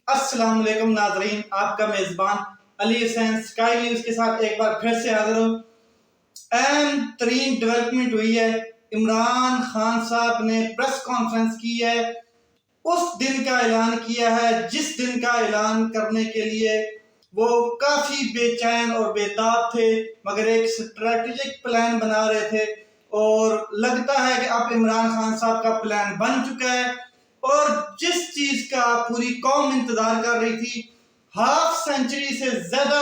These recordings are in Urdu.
السلام علیکم ناظرین، آپ کا میزبان علی حسین سکائی نیوز کے ساتھ ایک بار پھر سے حاضر ہوں۔ اہم ترین ڈیولپمنٹ ہوئی ہے، عمران خان صاحب نے پریس کانفرنس کی ہے، اس دن کا اعلان کیا ہے جس دن کا اعلان کرنے کے لیے وہ کافی بے چین اور بے تاب تھے، مگر ایک اسٹریٹجک پلان بنا رہے تھے اور لگتا ہے کہ اب عمران خان صاحب کا پلان بن چکا ہے اور جس چیز کا پوری قوم انتظار کر رہی تھی، ہاف سینچری سے زیادہ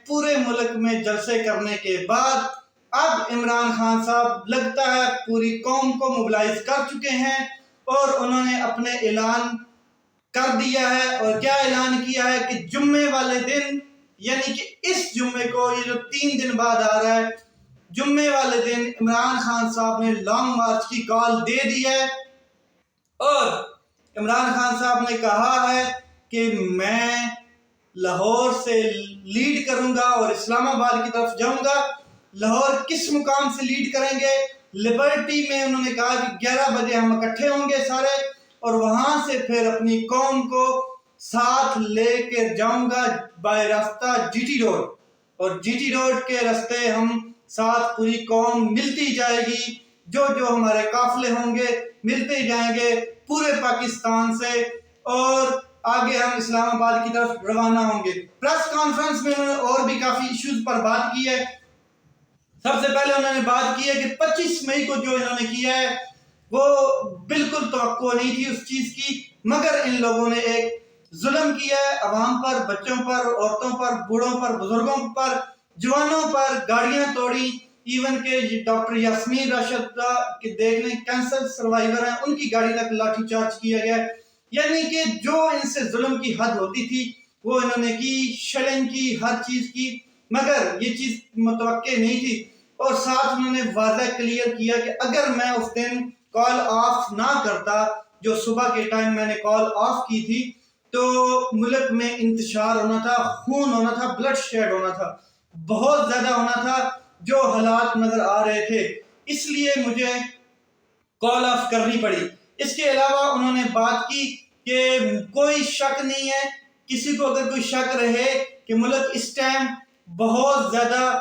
پورے ملک میں جلسے کرنے کے بعد اب عمران خان صاحب لگتا ہے پوری قوم کو موبلائز کر چکے ہیں اور انہوں نے اپنے اعلان کر دیا ہے۔ اور کیا اعلان کیا ہے کہ جمعے والے دن، یعنی کہ اس جمعے کو، یہ جو 3 دن بعد آ رہا ہے، جمعے والے دن عمران خان صاحب نے لانگ مارچ کی کال دے دی ہے اور عمران خان صاحب نے کہا ہے کہ میں لاہور سے لیڈ کروں گا اور اسلام آباد کی طرف جاؤں گا۔ لاہور کس مقام سے لیڈ کریں گے؟ لبرٹی میں انہوں نے کہا کہ 11 بجے ہم اکٹھے ہوں گے سارے، اور وہاں سے پھر اپنی قوم کو ساتھ لے کے جاؤں گا بائے راستہ جی ٹی روڈ، اور جی ٹی روڈ کے راستے ہم ساتھ پوری قوم ملتی جائے گی، جو ہمارے قافلے ہوں گے ملتے جائیں گے پورے پاکستان سے، اور آگے ہم اسلام آباد کی طرف روانہ ہوں گے۔ پریس کانفرنس میں انہوں نے اور بھی کافی ایشوز پر بات کی ہے۔ سب سے پہلے انہوں نے بات کی ہے کہ 25 مئی کو جو انہوں نے کیا ہے وہ بالکل توقع نہیں تھی اس چیز کی، مگر ان لوگوں نے ایک ظلم کیا ہے عوام پر، بچوں پر، عورتوں پر، بوڑھوں پر، بزرگوں پر، جوانوں پر، گاڑیاں توڑی، ایون کہ ڈاکٹر یاسمین راشد کے دیکھ لیں کینسر سروائیور ہیں، ان کی گاڑی تک لاٹھی چارج کیا گیا ہے۔ یعنی کہ جو ان سے ظلم کی حد ہوتی تھی وہ انہوں نے کی، شلنگ کی، ہر چیز کی، مگر یہ چیز متوقع نہیں تھی۔ اور ساتھ انہوں نے واضح کلیئر کیا کہ اگر میں اس دن کال آف نہ کرتا، جو صبح کے ٹائم میں نے کال آف کی تھی، تو ملک میں انتشار ہونا تھا، خون ہونا تھا، بلڈ شیڈ ہونا تھا، بہت زیادہ ہونا تھا جو حالات نظر آ رہے تھے، اس لیے مجھے کال آف کرنی پڑی۔ اس کے علاوہ انہوں نے بات کی کہ کوئی شک نہیں ہے، کسی کو اگر کوئی شک رہے کہ ملک اس ٹائم بہت زیادہ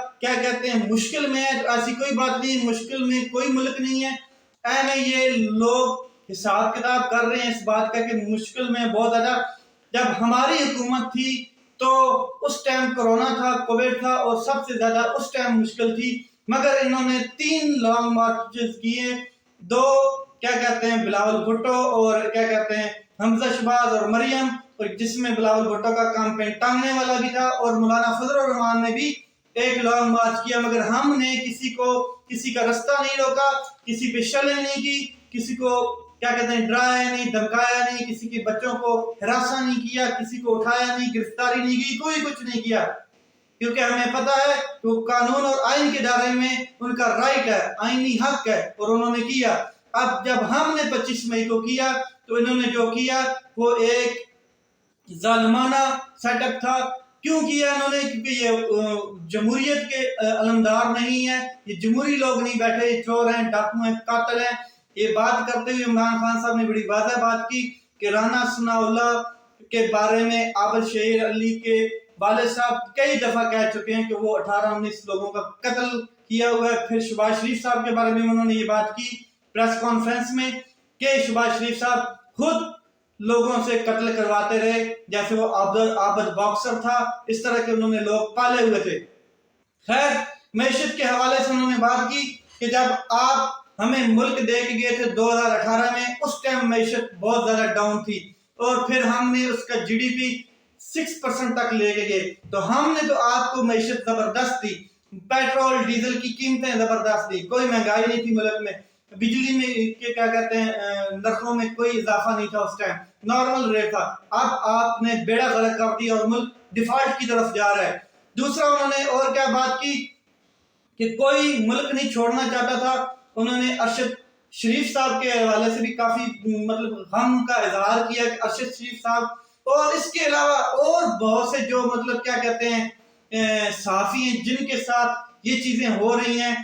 مشکل میں ہے، ایسی کوئی بات نہیں، مشکل میں کوئی ملک نہیں ہے۔ یہ لوگ حساب کتاب کر رہے ہیں اس بات کا کہ مشکل میں بہت زیادہ، جب ہماری حکومت تھی تو اس ٹائم کرونا تھا، کووڈ تھا، اور سب سے زیادہ اس ٹائم مشکل تھی، مگر انہوں نے 3 لانگ مارچز کیے، 2 بلاول بھٹو اور حمزہ شہباز اور مریم، اور جس میں بلاول بھٹو کا کیمپین ٹانگنے والا بھی تھا، اور مولانا فضل الرحمان نے بھی ایک لانگ مارچ کیا، مگر ہم نے کسی کا رستہ نہیں روکا، کسی پہ شلنگ نہیں کی، کسی کو ڈرایا نہیں، دھمکایا نہیں، کسی کے بچوں کو ہراساں نہیں کیا، کسی کو اٹھایا نہیں، گرفتاری نہیں کی، کوئی کچھ نہیں کیا، کیونکہ ہمیں پتا ہے کہ وہ قانون اور آئین کے دائرے میں ان کا رائٹ ہے، آئینی حق ہے، اور انہوں نے کیا۔ اب جب ہم نے 25 مئی کو کیا تو انہوں نے جو کیا وہ ایک ظالمانہ سیٹ اپ تھا۔ کیوں کیا انہوں نے؟ کیونکہ یہ جمہوریت کے علمدار نہیں ہیں، یہ جمہوری لوگ نہیں بیٹھے، یہ چور ہیں، ڈاکو ہیں، قاتل ہیں۔ یہ بات کرتے ہوئے عمران خان صاحب نے بڑی واضح بات کی کہ رانا ثناء اللہ کے بارے میں عابد شہیر علی کے والد صاحب کئی دفعہ کہہ چکے ہیں کہ وہ 18-19 لوگوں کا قتل کیا ہوا ہے۔ پھر شہباز شریف صاحب کے بارے میں انہوں نے یہ بات کی پریس کانفرنس میں کہ شہباز شریف صاحب خود لوگوں سے قتل کرواتے رہے، جیسے وہ عابد باکسر تھا، اس طرح کے انہوں نے لوگ پالے ہوئے تھے۔ خیر، معیشت کے حوالے سے انہوں نے بات کی کہ جب آپ ہمیں ملک دے کے گئے تھے 2018 میں، اس ٹائم معیشت بہت زیادہ ڈاؤن تھی، اور پھر ہم نے اس کا جی ڈی پی 6% تک لے کے گئے، تو ہم نے تو آپ کو معیشت زبردست دی، پیٹرول ڈیزل کی قیمتیں زبردست دی، کوئی مہنگائی نہیں تھی ملک میں، بجلی میں نرخوں میں کوئی اضافہ نہیں تھا، اس ٹائم نارمل ریٹ تھا۔ اب آپ نے بیڑا غرق کر دیا اور ملک ڈیفالٹ کی طرف جا رہا ہے۔ دوسرا انہوں نے اور کیا بات کی کہ کوئی ملک نہیں چھوڑنا چاہتا تھا۔ انہوں نے ارشد شریف صاحب کے حوالے سے بھی کافی غم کا اظہار کیا کہ ارشد شریف صاحب، اور اس کے علاوہ اور بہت سے جو صحافی ہیں جن کے ساتھ یہ چیزیں ہو رہی ہیں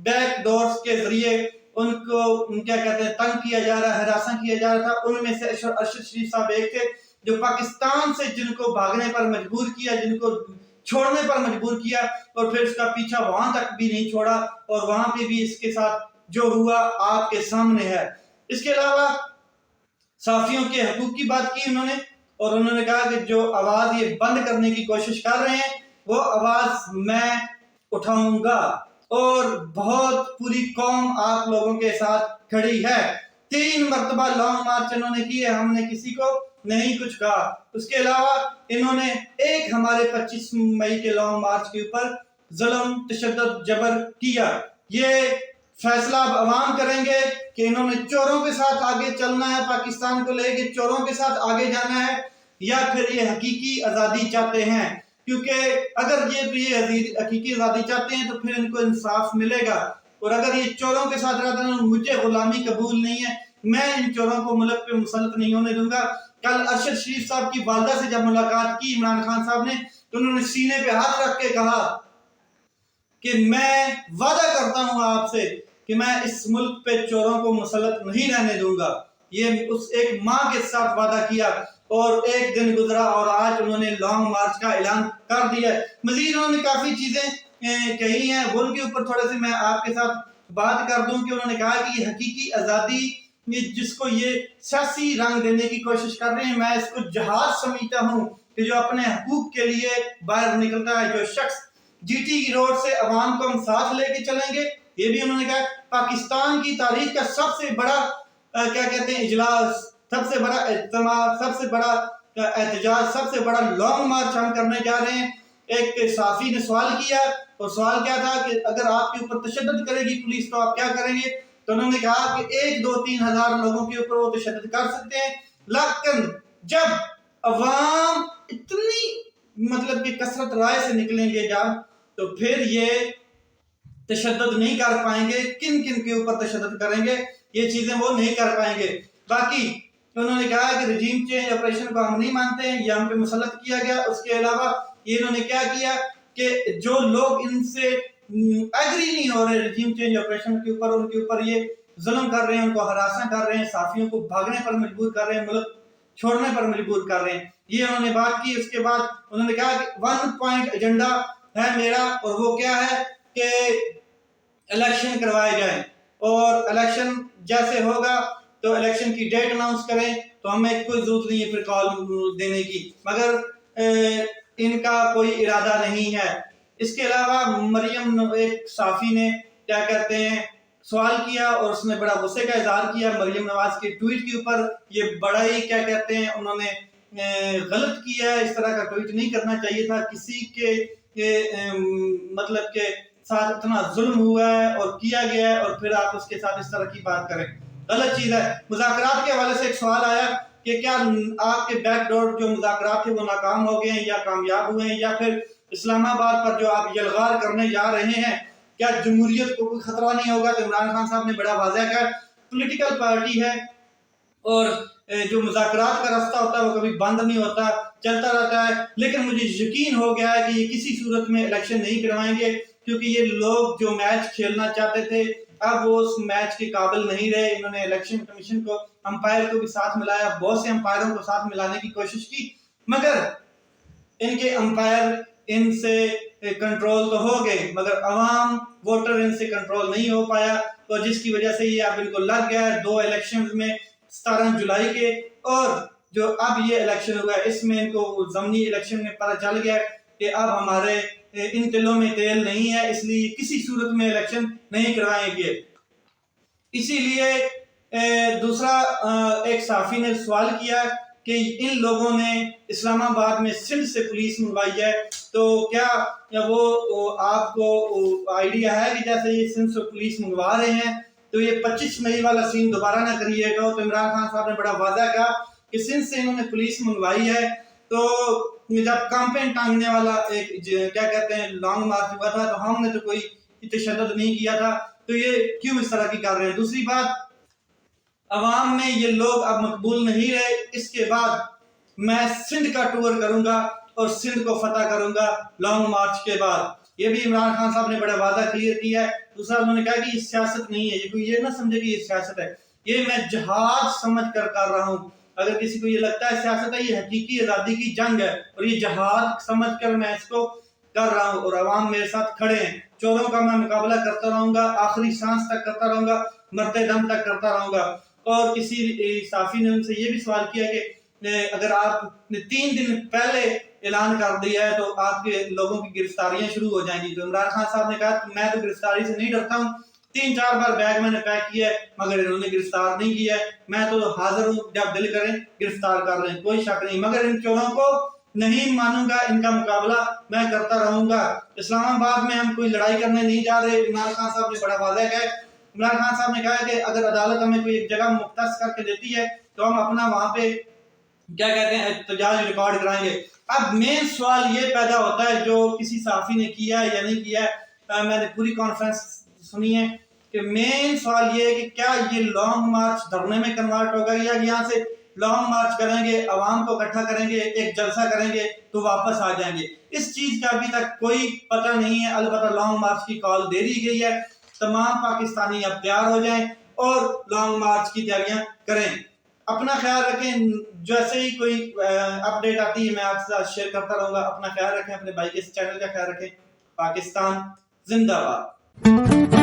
بیک ڈورز کے ذریعے، ان کو کیا کہتے ہیں تنگ کیا جا رہا ہے، ہراساں کیا جا رہا تھا، ان میں سے ارشد شریف صاحب ایک تھے جو پاکستان سے جن کو بھاگنے پر مجبور کیا، جن کو چھوڑنے پر مجبور کیا، اور پھر اس کا پیچھا وہاں تک بھی نہیں چھوڑا، اور وہاں پہ بھی اس کے ساتھ جو ہوا آپ کے سامنے ہے۔ اس کے علاوہ صحافیوں کے حقوق کی بات کی انہوں نے، اور انہوں نے کہا کہ جو آواز یہ بند کرنے کی کوشش کر رہے ہیں وہ آواز میں اٹھاؤں گا، اور بہت پوری قوم آپ لوگوں کے ساتھ کھڑی ہے۔ 3 مرتبہ لانگ مارچ انہوں نے کیے، ہم نے کسی کو نہیں کچھ کہا۔ اس کے علاوہ انہوں نے ایک ہمارے 25 مئی کے لانگ مارچ کے اوپر ظلم، تشدد، جبر کیا۔ یہ فیصلہ اب عوام کریں گے کہ انہوں نے چوروں کے ساتھ آگے چلنا ہے، پاکستان کو لے کے چوروں کے ساتھ آگے جانا ہے، یا پھر یہ حقیقی آزادی چاہتے ہیں۔ کیونکہ اگر یہ حقیقی آزادی چاہتے ہیں تو پھر ان کو انصاف ملے گا، اور اگر یہ چوروں کے ساتھ رہتے ہیں مجھے غلامی قبول نہیں ہے، میں ان چوروں کو ملک پہ مسلط نہیں ہونے دوں گا۔ کل ارشد شریف صاحب کی والدہ سے جب ملاقات کی عمران خان صاحب نے، تو انہوں نے سینے پہ ہاتھ رکھ کے کہا کہ میں وعدہ کرتا ہوں آپ سے کہ میں اس ملک پہ چوروں کو مسلط نہیں رہنے دوں گا۔ یہ اس ایک ماں کے ساتھ وعدہ کیا، اور ایک دن گزرا اور آج انہوں نے لانگ مارچ کا اعلان کر دیا۔ مزید انہوں نے کافی چیزیں کہی ہیں، وہ ان کے اوپر تھوڑے سے میں آپ کے ساتھ بات کر دوں کہ انہوں نے کہا کہ یہ حقیقی آزادی جس کو یہ سیاسی رنگ دینے کی کوشش کر رہے ہیں، میں اس کو جہاد سمجھتا ہوں کہ جو اپنے حقوق کے لیے باہر نکلتا ہے، جو شخص جی ٹی روڈ سے عوام کو ہم ساتھ لے کے چلیں گے۔ یہ بھی انہوں نے کہا پاکستان کی تاریخ کا سب سے بڑا کیا کہتے ہیں اجلاس، سب سے بڑا اجتماع، سب سے بڑا احتجاج، سب سے بڑا لانگ مارچ ہم کرنے جا رہے ہیں۔ ایک صحافی نے سوال کیا، اور سوال کیا تھا کہ اگر آپ کے اوپر تشدد کرے گی پولیس تو آپ کیا کریں گے؟ تو انہوں نے کہا کہ 1 2 3 ہزار لوگوں کے اوپر وہ تشدد کر سکتے ہیں، لیکن جب عوام اتنی مطلب کہ کثرت رائے سے نکلیں گے جب، تو پھر یہ تشدد نہیں کر پائیں گے۔ کن کن کے اوپر تشدد کریں گے یہ چیزیں وہ نہیں کر پائیں گے۔ باقی انہوں نے کہا کہ رجیم چینج آپریشن کو ہم نہیں مانتے ہیں، یہ ہم پہ مسلط کیا گیا۔ اس کے علاوہ یہ انہوں نے کیا کیا کہ جو لوگ ان سے ایگری نہیں ہو رہے رجیم چینج آپریشن کے اوپر، ان کے اوپر یہ ظلم کر رہے ہیں، ان کو ہراساں کر رہے ہیں، صحافیوں کو بھاگنے پر مجبور کر رہے ہیں، ملک چھوڑنے پر مجبور کر رہے ہیں، یہ انہوں نے بات کی۔ اس کے بعد انہوں نے کہا کہ 1 پوائنٹ ایجنڈا ہے میرا، اور وہ کیا ہے کہ الیکشن کروائے جائیں، اور الیکشن جیسے ہوگا تو الیکشن کی ڈیٹ اناؤنس کریں، تو ہمیں کوئی ضرورت نہیں ہے پھر کال دینے کی، مگر ان کا کوئی ارادہ نہیں ہے۔ اس کے علاوہ مریم ایک صحافی نے کیا کہتے ہیں سوال کیا، اور اس نے بڑا غصے کا اظہار کیا مریم نواز کے ٹویٹ کے اوپر۔ یہ بڑا ہی کیا کہتے ہیں انہوں نے غلط کیا ہے، اس طرح کا ٹویٹ نہیں کرنا چاہیے تھا۔ کسی کے مطلب کہ ساتھ اتنا ظلم ہوا ہے اور کیا گیا ہے، اور پھر آپ اس کے ساتھ اس طرح کی بات کریں، غلط چیز ہے۔ مذاکرات کے حوالے سے ایک سوال آیا کہ کیا آپ کے بیک ڈور جو مذاکرات تھے وہ ناکام ہو گئے ہیں یا کامیاب ہوئے ہیں، یا پھر اسلام آباد پر جو آپ یلغار کرنے جا رہے ہیں کیا جمہوریت کو کوئی خطرہ نہیں ہوگا؟ تو عمران خان صاحب نے بڑا واضح کہا پولیٹیکل پارٹی ہے، اور جو مذاکرات کا راستہ ہوتا ہے وہ کبھی بند نہیں ہوتا، چلتا رہتا ہے، لیکن مجھے یقین ہو گیا ہے کہ یہ کسی صورت میں الیکشن نہیں کروائیں گے، کیونکہ یہ لوگ جو میچ کھیلنا چاہتے تھے اب وہ اس میچ کے قابل نہیں رہے۔ انہوں نے الیکشن کمیشن کو، امپائر کو بھی ساتھ ملایا، بہت سے امپائروں کو ساتھ ملانے کی کوشش کی، مگر ان کے امپائر ان سے کنٹرول تو ہو گئے، مگر عوام ووٹر ان سے کنٹرول نہیں ہو پایا، اور جس کی وجہ سے یہ اب ان کو لگ گیا ہے 2 الیکشنز میں 17 جولائی کے، اور جو اب یہ الیکشن ہوا ہے اس میں ان کو ضمنی الیکشن میں پتہ چل گیا کہ اب ہمارے ان تلوں میں تیل نہیں ہے، اس لیے کسی صورت میں الیکشن نہیں کروائیں گے۔ اسی لیے دوسرا ایک صحافی نے سوال کیا کہ ان لوگوں نے اسلام آباد میں سندھ سے پولیس منگوائی ہے، تو کیا وہ آپ کو آئیڈیا ہے کہ جیسے یہ سندھ سے پولیس منگوا رہے ہیں تو یہ 25 مئی والا سین دوبارہ نہ کریے گا؟ تو عمران خان صاحب نے بڑا واضح کہا کہ سندھ سے انہوں نے پولیس منگوائی ہے، تو جب کیمپین ٹانگنے والا ایک کیا کہتے ہیں لانگ مارچ ہوا تھا تو ہم نے تو کوئی تشدد نہیں کیا تھا، تو یہ کیوں اس طرح کی کر رہے ہیں؟ دوسری بات، عوام میں یہ لوگ اب مقبول نہیں رہے۔ اس کے بعد میں سندھ کا ٹور کروں گا اور سندھ کو فتح کروں گا لانگ مارچ کے بعد۔ یہ بھی عمران خان صاحب نے بڑا واضح کلیئر کیا ہے۔ دوسرا انہوں نے کہا کہ یہ سیاست نہیں ہے، یہ کوئی یہ نہ سمجھے کہ یہ سیاست ہے، یہ میں جہاد سمجھ کر رہا ہوں۔ اگر کسی کو یہ لگتا ہے سیاست ہے، یہ حقیقی آزادی کی جنگ ہے اور یہ جہاد سمجھ کر میں اس کو کر رہا ہوں، اور عوام میرے ساتھ کھڑے ہیں۔ چوروں کا میں مقابلہ کرتا رہوں گا، آخری سانس تک کرتا رہوں گا، مرتے دم تک کرتا رہوں گا۔ اور کسی صحافی نے ان سے یہ بھی سوال کیا کہ اگر آپ نے 3 دن پہلے اعلان کر دیا ہے تو آپ کے لوگوں کی گرفتاریاں شروع ہو جائیں گی، تو عمران خان صاحب نے کہا میں تو گرفتاری سے نہیں ڈرتا ہوں، 3-4 بار بیگ میں نے پیک کیا ہے مگر انہوں نے گرفتار نہیں کیا ہے، میں تو حاضر ہوں، جب دل کریں گرفتار کر لیں، کوئی شک نہیں، مگر ان چوروں کو نہیں مانوں گا، ان کا مقابلہ میں کرتا رہوں گا۔ اسلام آباد میں ہم کوئی لڑائی کرنے نہیں جا رہے، عمران خان صاحب نے بڑا واضح کہا ہے۔ عمران خان صاحب نے کہا کہ اگر عدالت ہمیں کوئی ایک جگہ مختص کر کے دیتی ہے تو ہم اپنا وہاں پہ کیا کہتے ہیں احتجاج ریکارڈ کرائیں گے۔ اب مین سوال یہ پیدا ہوتا ہے جو کسی صحافی نے کیا ہے یا نہیں کیا ہے، میں نے پوری کانفرنس سنی ہے، کہ مین سوال یہ ہے کہ کیا یہ لانگ مارچ دھرنے میں کنورٹ ہوگا یا یہاں سے لانگ مارچ کریں گے، عوام کو اکٹھا کریں گے، ایک جلسہ کریں گے تو واپس آ جائیں گے۔ اس چیز کا ابھی تک کوئی پتہ نہیں ہے، البتہ لانگ مارچ کی کال دے دی گئی ہے، تمام پاکستانی اب تیار ہو جائیں اور لانگ مارچ کی تیاریاں کریں۔ اپنا خیال رکھیں، جیسے ہی کوئی اپڈیٹ آتی ہے میں آپ کے ساتھ شیئر کرتا رہوں گا۔ اپنا خیال رکھیں، اپنے بھائی کے اس چینل کا خیال رکھیں۔ پاکستان زندہ باد۔